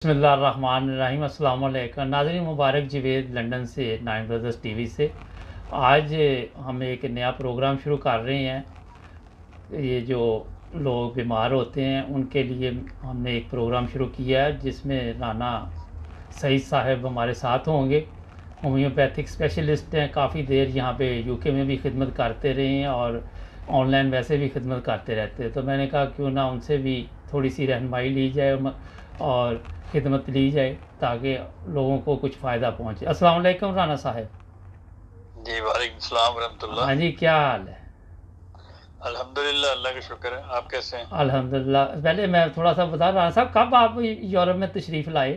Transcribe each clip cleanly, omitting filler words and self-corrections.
बिस्मिल्लाहिर्रहमानिर्रहीम। अस्सलाम वालेकुम नाज़रीन, मुबारक जवेद लंदन से 9 ब्रदर्स टीवी से। आज हम एक नया प्रोग्राम शुरू कर रहे हैं। ये जो लोग बीमार होते हैं उनके लिए हमने एक प्रोग्राम शुरू किया है जिसमें राना सईद साहब हमारे साथ होंगे। होम्योपैथिक स्पेशलिस्ट हैं, काफ़ी देर यहाँ पे यूके में भी खिदमत करते रहे हैं और ऑनलाइन वैसे भी खिदमत करते रहते हैं। तो मैंने कहा क्यों ना उनसे भी थोड़ी सी रहनुमाई ली जाए और खिदमत ली जाए ताकि लोगों को कुछ फ़ायदा पहुँचे। अस्सलाम वालेकुम राना साहब। जी वालेकुम सलाम रहमतुल्लाह। हाँ जी, क्या हाल है? अल्हम्दुलिल्लाह, अल्लाह का शुक्र है। आप कैसे हैं? अल्हम्दुलिल्लाह। पहले मैं थोड़ा सा बता रहा साहब, कब आप यूरोप में तशरीफ़ लाए?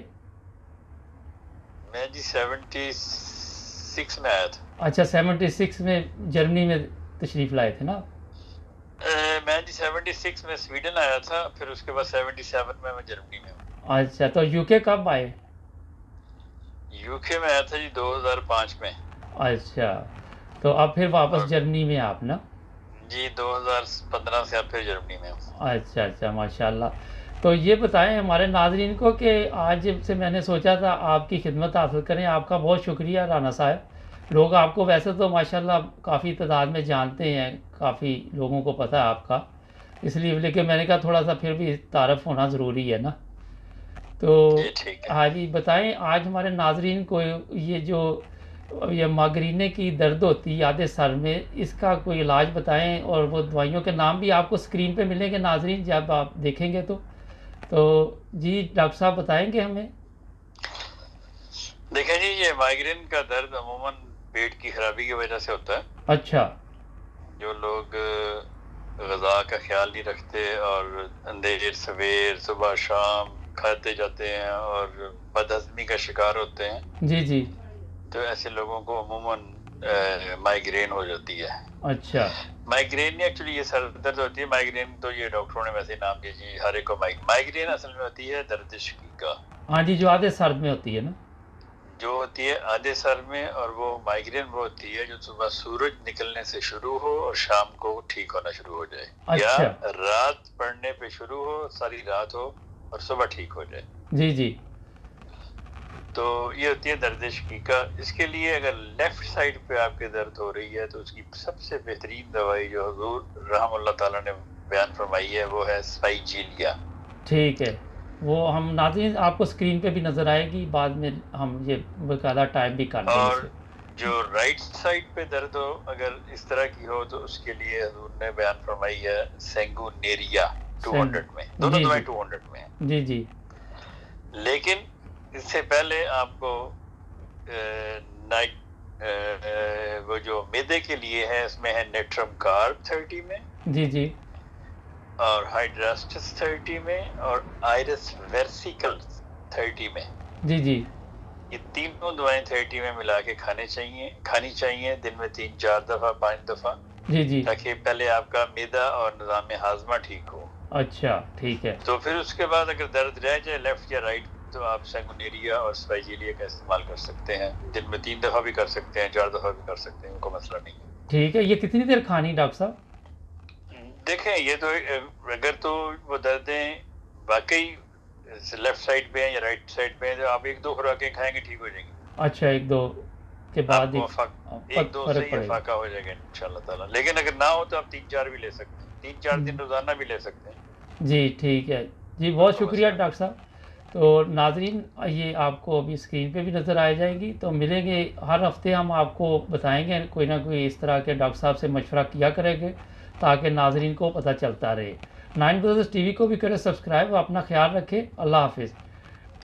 मैं जी 76 में आया था। अच्छा, 76 में जर्मनी में तशरीफ़ लाए थे ना? मैं जी 76 में स्वीडन आया था, फिर उसके बाद 77 में मैं जर्मनी में हूँ। अच्छा, तो यूके कब आए? यूके में आया था जी 2005 में। अच्छा, तो अब फिर वापस और जर्मनी में आप ना? जी 2015 से अब फिर जर्मनी में हूँ। अच्छा अच्छा, माशाल्लाह। तो ये बताएं हमारे नाज़रीन को कि आज से मैंने सोचा था आपकी खिदमत हासिल करें। आपका बहुत शुक्रिया राना साहब। लोग आपको वैसे तो माशाल्लाह काफ़ी तादाद में जानते हैं, काफ़ी लोगों को पता है आपका, इसलिए लेकिन मैंने कहा थोड़ा सा फिर भी तारफ़ होना ज़रूरी है ना। तो जी ठीक है। हाँ जी, बताएं आज हमारे नाज़रीन को ये जो ये माइग्रेन की दर्द होती है आधे सर में, इसका कोई इलाज बताएं और वो दवाइयों के नाम भी आपको स्क्रीन पे मिलेंगे नाज़रीन जब आप देखेंगे तो जी डॉक्टर साहब बताएंगे हमें। देखें जी, ये माइग्रेन का दर्द अमूमन पेट की खराबी की वजह से होता है। अच्छा। जो लोग ग़िज़ा का ख्याल नहीं रखते और अंधेर सवेर सुबह शाम खाते जाते हैं और बदहज़मी का शिकार होते हैं, जी जी। तो ऐसे लोगों को अमूमन माइग्रेन हो जाती है। अच्छा। माइग्रेन नहीं, एक्चुअली ये सर दर्द होती है। माइग्रेन तो ये डॉक्टरों ने वैसे नाम दिया जी, हर एक को माइग्रेन असल में होती है दर्द शकीका, हाँ जी, जो आधे सर में होती है ना? जो होती है आधे सर में। और वो माइग्रेन वो होती है जो सुबह सूरज निकलने से शुरू हो और शाम को ठीक होना शुरू हो जाए, या अच्छा। रात पड़ने पे शुरू हो, सारी रात हो और सुबह ठीक हो जाए। जी जी। तो ये होती है दर्द शकीका। इसके लिए अगर लेफ्ट साइड पे आपके दर्द हो रही है तो उसकी सबसे बेहतरीन दवाई जो हुजूर रहमतुल्लाह ताला ने बयान फरमाई है वो है स्पाइजीलिया। ठीक है, वो हम नाज़रीन आपको स्क्रीन पे भी नज़र आएगी, बाद में हम ये बकायदा टाइप भी कर देंगे और इसे। जो राइट साइड पे दर्द हो अगर इस तरह की हो तो उसके लिए हुजूर ने बयान फरमाई है सेंगुनेरिया 200 में। दोनों जी दवाई जी 200 में है। जी जी। लेकिन इससे पहले आपको नाइट वो जो मैदे के लिए है इसमें है नेट्रम कार्ब 30 में जी जी। और हाइड्रास्टिस 30 में और आयरस वेर्सिकल 30 में। जी जी। ये तीनों दवाएं 30 में मिला के खानी चाहिए दिन में 3-4 दफ़ा 5 दफ़ा, जी जी। ताकि पहले आपका मैदा और निज़ाम हाजमा ठीक हो। अच्छा, ठीक है। तो फिर उसके बाद अगर दर्द रह जाए लेफ्ट या राइट तो आप सेंगुनेरिया और स्पाइजीलिया का इस्तेमाल कर सकते हैं। दिन में 3 दफ़ा भी कर सकते हैं, 4 दफ़ा भी कर सकते हैं, कोई मसला नहीं है। ठीक है, ये कितनी देर खानी डॉक्टर साहब? देखें, ये तो अगर तो वो दर्दें वाकई लेफ्ट साइड पे हैं या राइट साइड पे हैं तो आप 1-2 खुराकें खाएंगे ठीक हो जाएंगी। अच्छा, एक दो के बाद आपको एक दो से फ़र्क ही पड़ेगा। फाका हो जाएगा इंशाल्लाह ताला। लेकिन अगर ना हो तो आप 3-4 भी ले सकते हैं, 3-4 दिन रोजाना भी ले सकते हैं, जी ठीक है जी, बहुत कोई शुक्रिया मसला डॉक्टर साहब। तो नाजरीन, ये आपको अभी स्क्रीन पे भी नज़र आ जाएगी, तो मिलेंगे हर हफ्ते, हम आपको बताएंगे कोई ना कोई इस तरह के डॉक्टर साहब से मशवरा किया करेंगे ताकि नाजरीन को पता चलता रहे। 9 ब्रदर्स टीवी को भी करें सब्सक्राइब। अपना ख्याल रखें। अल्लाह हाफिज़।